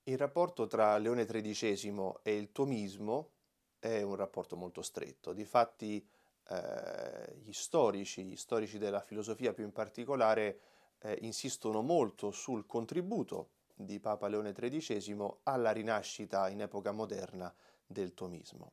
Il rapporto tra Leone XIII e il tomismo è un rapporto molto stretto. Difatti, gli storici della filosofia più in particolare, insistono molto sul contributo di Papa Leone XIII alla rinascita in epoca moderna del tomismo.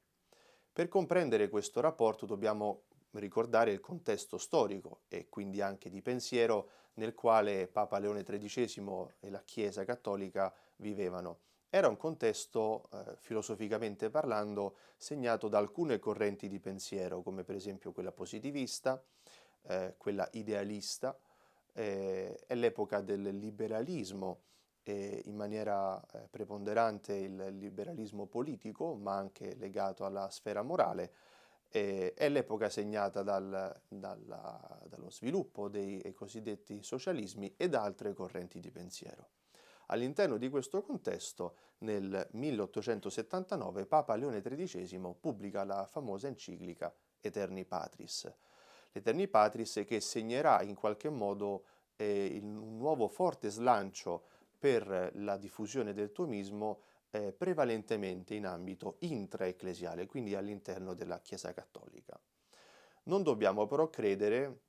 Per comprendere questo rapporto dobbiamo ricordare il contesto storico e quindi anche di pensiero nel quale Papa Leone XIII e la Chiesa cattolica vivevano. Era un contesto, filosoficamente parlando, segnato da alcune correnti di pensiero, come per esempio quella positivista, quella idealista, è l'epoca del liberalismo e in maniera preponderante il liberalismo politico, ma anche legato alla sfera morale. È l'epoca segnata dallo sviluppo dei cosiddetti socialismi e da altre correnti di pensiero. All'interno di questo contesto, nel 1879, Papa Leone XIII pubblica la famosa enciclica Aeterni Patris. L'Aeterni Patris che segnerà in qualche modo un nuovo forte slancio per la diffusione del tomismo prevalentemente in ambito intraecclesiale, quindi all'interno della Chiesa Cattolica. Non dobbiamo però credere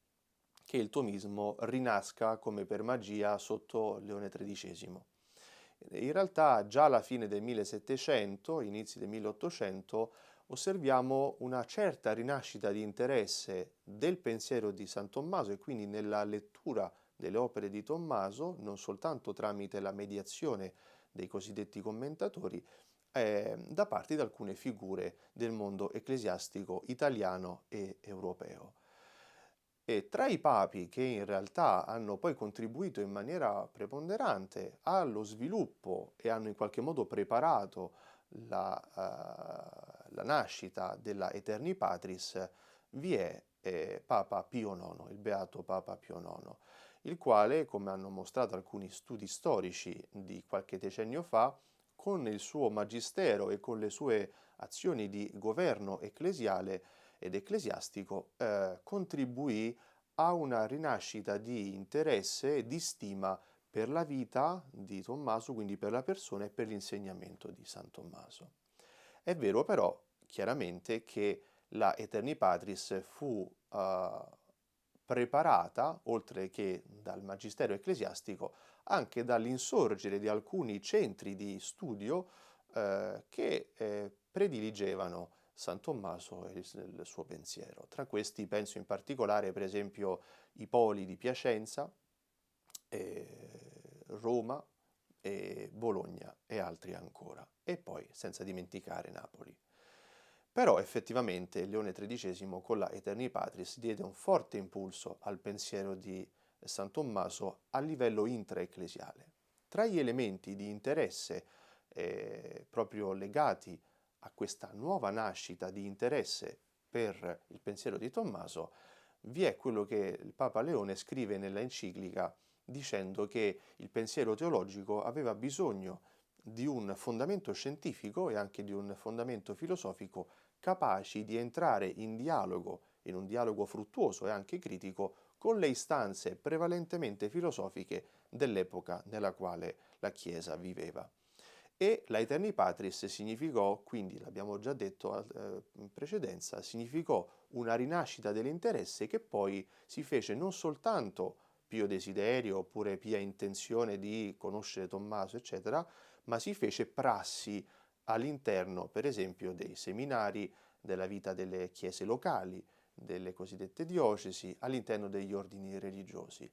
che il tomismo rinasca come per magia sotto Leone XIII. In realtà già alla fine del 1700, inizi del 1800, osserviamo una certa rinascita di interesse del pensiero di San Tommaso e quindi nella lettura delle opere di Tommaso, non soltanto tramite la mediazione dei cosiddetti commentatori, da parte di alcune figure del mondo ecclesiastico italiano e europeo. E tra i papi che in realtà hanno poi contribuito in maniera preponderante allo sviluppo e hanno in qualche modo preparato la nascita della Aeterni Patris, vi è Papa Pio IX, il beato Papa Pio IX, il quale, come hanno mostrato alcuni studi storici di qualche decennio fa, con il suo magistero e con le sue azioni di governo ecclesiale ed ecclesiastico, contribuì a una rinascita di interesse e di stima per la vita di Tommaso, quindi per la persona e per l'insegnamento di San Tommaso. È vero però, chiaramente, che la Aeterni Patris fu preparata, oltre che dal magistero ecclesiastico, anche dall'insorgere di alcuni centri di studio che prediligevano San Tommaso e il suo pensiero. Tra questi penso in particolare, per esempio, i poli di Piacenza, Roma, Bologna e altri ancora. E poi, senza dimenticare, Napoli. Però effettivamente Leone XIII con la Aeterni Patris diede un forte impulso al pensiero di San Tommaso a livello intraecclesiale. Tra gli elementi di interesse proprio legati a questa nuova nascita di interesse per il pensiero di Tommaso, vi è quello che il Papa Leone scrive nella enciclica dicendo che il pensiero teologico aveva bisogno di un fondamento scientifico e anche di un fondamento filosofico capaci di entrare in dialogo, in un dialogo fruttuoso e anche critico, con le istanze prevalentemente filosofiche dell'epoca nella quale la Chiesa viveva. E l'Aeterni Patris significò, quindi l'abbiamo già detto in precedenza, significò una rinascita dell'interesse che poi si fece non soltanto pio desiderio oppure pia intenzione di conoscere Tommaso, eccetera, ma si fece prassi all'interno, per esempio, dei seminari, della vita delle chiese locali, delle cosiddette diocesi, all'interno degli ordini religiosi.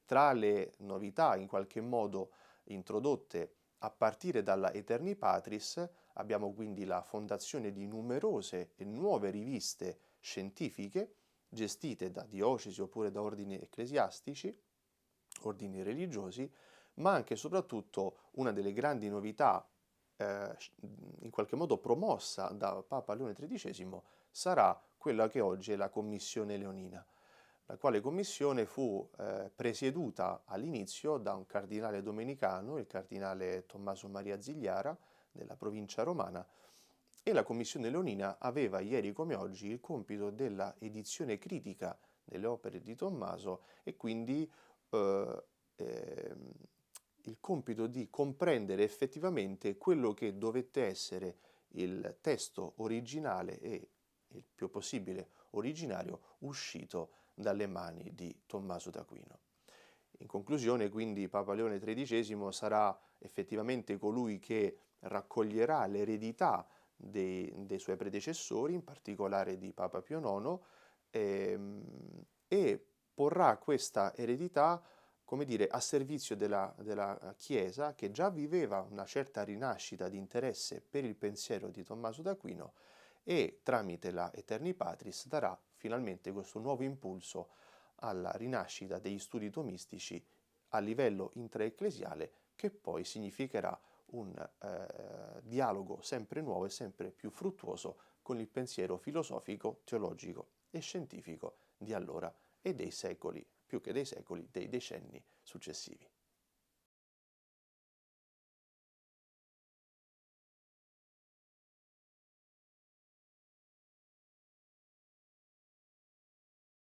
Tra le novità in qualche modo introdotte a partire dalla Aeterni Patris abbiamo quindi la fondazione di numerose e nuove riviste scientifiche gestite da diocesi oppure da ordini ecclesiastici, ordini religiosi, ma anche e soprattutto una delle grandi novità in qualche modo promossa da Papa Leone XIII sarà quella che oggi è la Commissione Leonina, la quale commissione fu presieduta all'inizio da un cardinale domenicano, il cardinale Tommaso Maria Zigliara, della provincia romana, e la commissione leonina aveva ieri come oggi il compito della edizione critica delle opere di Tommaso e quindi eh, ehm, il compito di comprendere effettivamente quello che dovette essere il testo originale e il più possibile originario uscito dalle mani di Tommaso d'Aquino. In conclusione, quindi, Papa Leone XIII sarà effettivamente colui che raccoglierà l'eredità dei suoi predecessori, in particolare di Papa Pio IX, e porrà questa eredità, come dire, a servizio della Chiesa, che già viveva una certa rinascita di interesse per il pensiero di Tommaso d'Aquino, e tramite la Aeterni Patris darà finalmente questo nuovo impulso alla rinascita degli studi tomistici a livello intraecclesiale, che poi significherà un dialogo sempre nuovo e sempre più fruttuoso con il pensiero filosofico, teologico e scientifico di allora e dei secoli, più che dei secoli, dei decenni successivi.